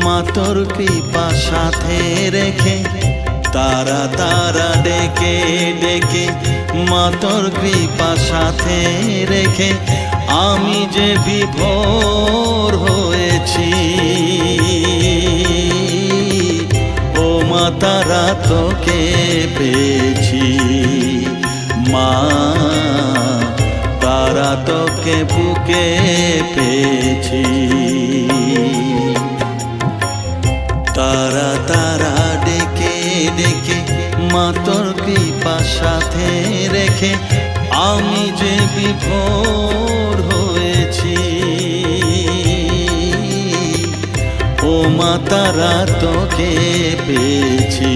মা তোর কৃপা সাথে রেখে তারা তারা ডেকে ডেকে মা তোর কৃপা সাথে রেখে আমি যে বিভোর হয়েছি। ও মা তারা তোকে পেয়েছি, মা তারা তোকে বুকে পেয়েছি। তারা তারা ডেকে ডেকে মা তোর কৃপা সাথে রেখে আমি যে বিভোর হয়েছি। ও মা তারা তোকে পেয়েছি,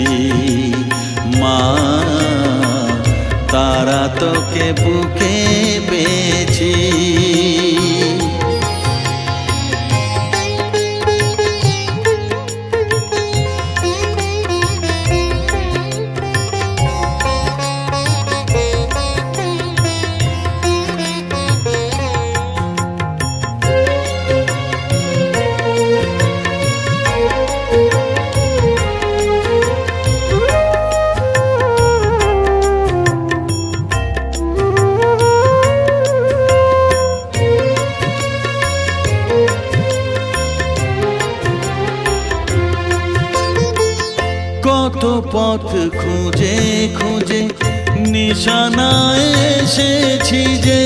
মা তারা তোকে বুকে পেয়েছি। কত পথ খুঁজে খুঁজে নিশানায় এসেছি যে,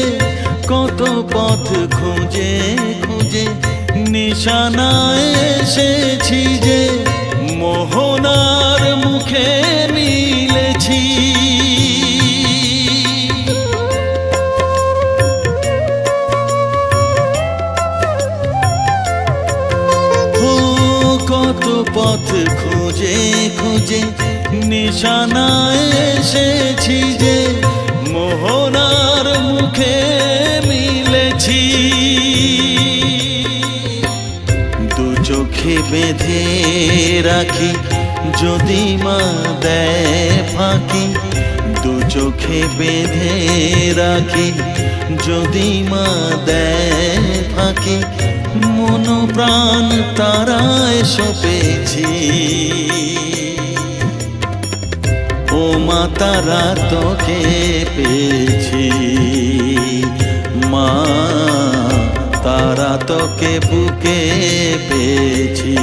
কত পথ খুঁজে খুঁজে নিশানায় এসেছি যে, মোহনার মুখে মিলেছি। কত পথ খুঁজে খুঁজে নিশানায় এসেছি যে, মোহনার মুখে মিলেছি। দু চোখে বেঁধে রাখি যদি মা দেয় ফাঁকি, দু চোখে বেঁধে রাখি যদি মা দেয় ফাঁকি, মন প্রাণ তারায় সপেছি। ও মা তারা তোকে পেয়েছি, মা তারা তোকে বুকে পেয়েছি।